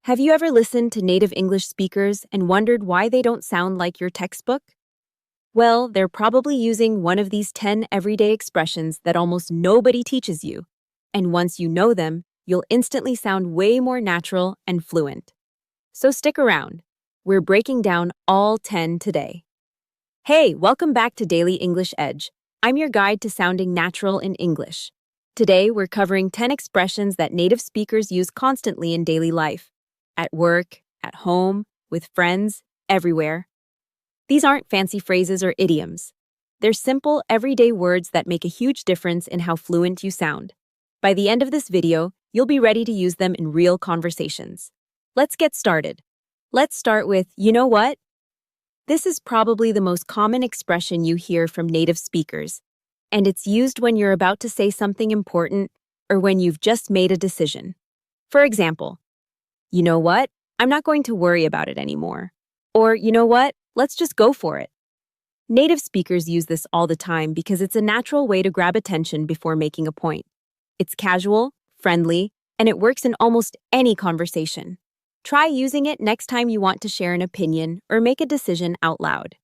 Have you ever listened to native English speakers and wondered why they don't sound like your textbook? Well, they're probably using one of these 10 everyday expressions that almost nobody teaches you. And once you know them, you'll instantly sound way more natural and fluent. So stick around. We're breaking down all 10 today. Hey, welcome back to Daily English Edge. I'm your guide to sounding natural in English. Today, we're covering 10 expressions that native speakers use constantly in daily life. At work, at home, with friends, everywhere. These aren't fancy phrases or idioms. They're simple, everyday words that make a huge difference in how fluent you sound. By the end of this video, you'll be ready to use them in real conversations. Let's get started. Let's start with, you know what? This is probably the most common expression you hear from native speakers, and it's used when you're about to say something important or when you've just made a decision. For example, you know what? I'm not going to worry about it anymore. Or, you know what? Let's just go for it. Native speakers use this all the time because it's a natural way to grab attention before making a point. It's casual, friendly, and it works in almost any conversation. Try using it next time you want to share an opinion or make a decision out loud.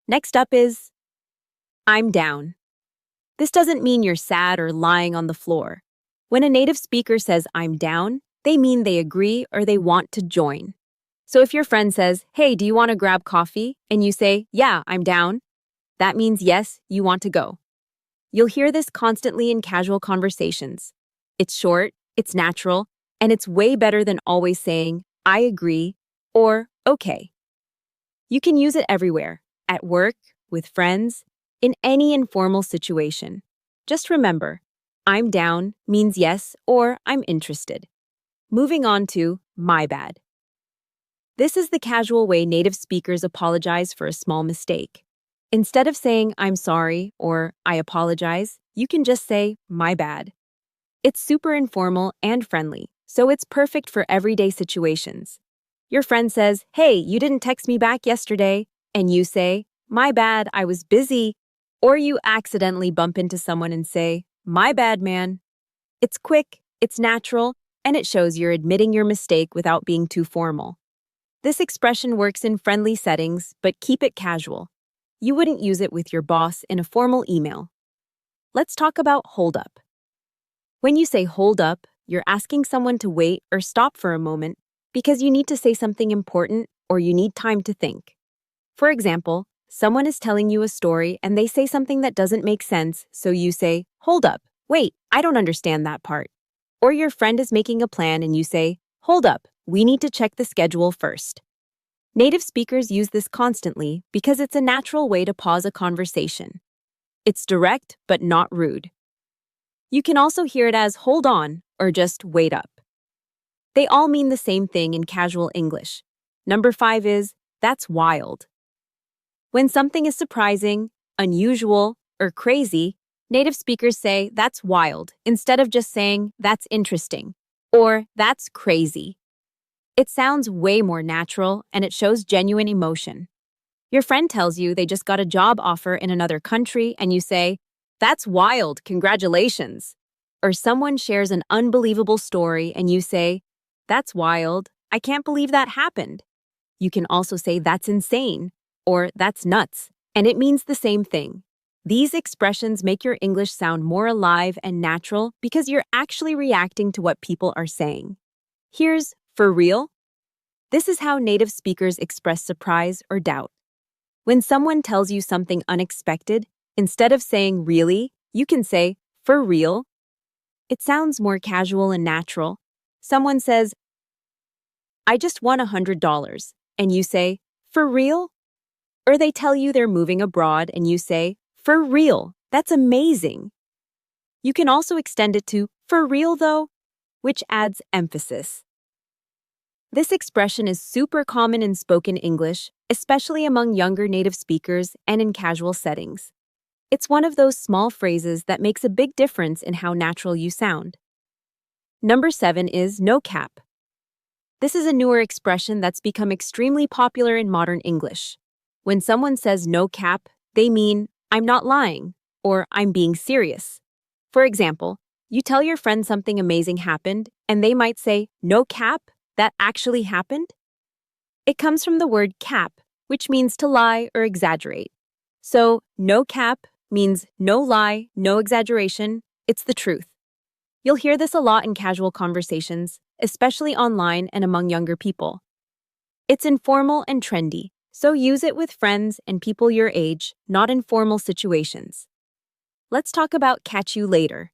Next up is, I'm down. This doesn't mean you're sad or lying on the floor. When a native speaker says, I'm down, they mean they agree or they want to join. So if your friend says, hey, do you want to grab coffee? And you say, yeah, I'm down, that means yes, you want to go. You'll hear this constantly in casual conversations. It's short, it's natural, and it's way better than always saying, I agree, or okay. You can use it everywhere, at work, with friends, in any informal situation. Just remember, I'm down means yes or I'm interested. Moving on to my bad. This is the casual way native speakers apologize for a small mistake. Instead of saying I'm sorry or I apologize, you can just say my bad. It's super informal and friendly, so it's perfect for everyday situations. Your friend says, hey, you didn't text me back yesterday, and you say, my bad, I was busy. Or you accidentally bump into someone and say, my bad, man. It's quick, it's natural, and it shows you're admitting your mistake without being too formal. This expression works in friendly settings, but keep it casual. You wouldn't use it with your boss in a formal email. Let's talk about hold up. When you say hold up, you're asking someone to wait or stop for a moment because you need to say something important or you need time to think. For example, someone is telling you a story and they say something that doesn't make sense, so you say, hold up, wait, I don't understand that part. Or your friend is making a plan and you say, hold up, we need to check the schedule first. Native speakers use this constantly because it's a natural way to pause a conversation. It's direct but not rude. You can also hear it as hold on or just wait up. They all mean the same thing in casual English. Number 5 is, that's wild. When something is surprising, unusual, or crazy, native speakers say, that's wild, instead of just saying, that's interesting, or that's crazy. It sounds way more natural, and it shows genuine emotion. Your friend tells you they just got a job offer in another country, and you say, that's wild, congratulations. Or someone shares an unbelievable story, and you say, that's wild, I can't believe that happened. You can also say, that's insane, or that's nuts, and it means the same thing. These expressions make your English sound more alive and natural because you're actually reacting to what people are saying. Here's for real. This is how native speakers express surprise or doubt. When someone tells you something unexpected, instead of saying really, you can say for real. It sounds more casual and natural. Someone says, I just won $100, and you say, for real? Or they tell you they're moving abroad and you say, for real, that's amazing. You can also extend it to for real though, which adds emphasis. This expression is super common in spoken English, especially among younger native speakers and in casual settings. It's one of those small phrases that makes a big difference in how natural you sound. Number 7 is no cap. This is a newer expression that's become extremely popular in modern English. When someone says no cap, they mean, I'm not lying, or I'm being serious. For example, you tell your friend something amazing happened, and they might say, no cap, that actually happened? It comes from the word cap, which means to lie or exaggerate. So, no cap means no lie, no exaggeration, it's the truth. You'll hear this a lot in casual conversations, especially online and among younger people. It's informal and trendy, so use it with friends and people your age, not in formal situations. Let's talk about catch you later.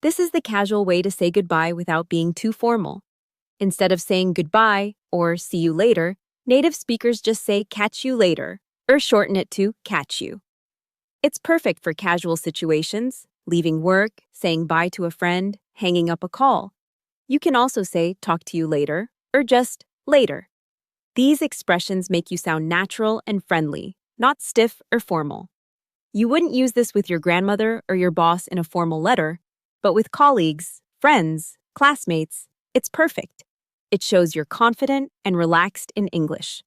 This is the casual way to say goodbye without being too formal. Instead of saying goodbye or see you later, native speakers just say catch you later, or shorten it to catch you. It's perfect for casual situations, leaving work, saying bye to a friend, hanging up a call. You can also say talk to you later, or just later. These expressions make you sound natural and friendly, not stiff or formal. You wouldn't use this with your grandmother or your boss in a formal letter, but with colleagues, friends, classmates, it's perfect. It shows you're confident and relaxed in English.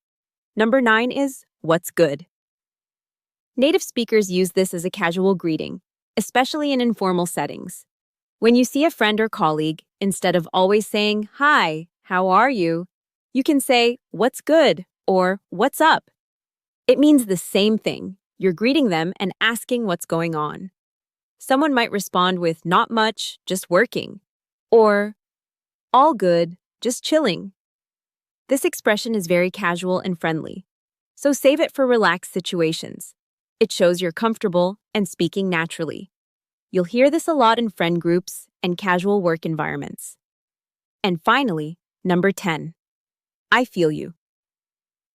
Number 9 is what's good. Native speakers use this as a casual greeting, especially in informal settings. When you see a friend or colleague, instead of always saying, "Hi, how are you?" you can say, "What's good?" or "What's up?" It means the same thing. You're greeting them and asking what's going on. Someone might respond with, "Not much, just working," or "All good, just chilling." This expression is very casual and friendly, so save it for relaxed situations. It shows you're comfortable and speaking naturally. You'll hear this a lot in friend groups and casual work environments. And finally, number 10. I feel you.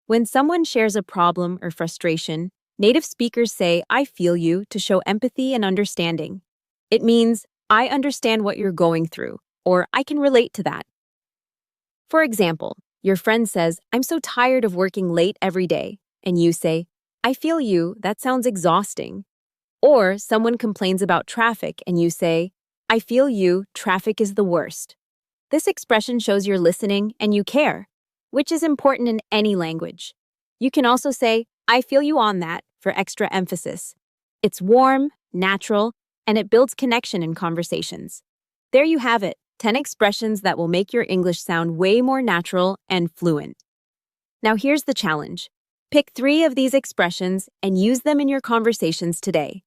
When someone shares a problem or frustration, native speakers say, "I feel you" to show empathy and understanding. It means, "I understand what you're going through," or "I can relate to that." For example, your friend says, "I'm so tired of working late every day," and you say, "I feel you, that sounds exhausting." Or someone complains about traffic and you say, "I feel you, traffic is the worst." This expression shows you're listening and you care, which is important in any language. You can also say, "I feel you on that," for extra emphasis. It's warm, natural, and it builds connection in conversations. There you have it, 10 expressions that will make your English sound way more natural and fluent. Now here's the challenge. Pick 3 of these expressions and use them in your conversations today.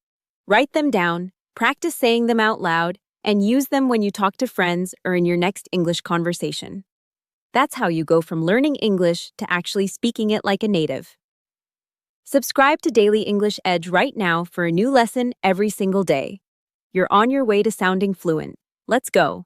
Write them down, practice saying them out loud, and use them when you talk to friends or in your next English conversation. That's how you go from learning English to actually speaking it like a native. Subscribe to Daily English Edge right now for a new lesson every single day. You're on your way to sounding fluent. Let's go.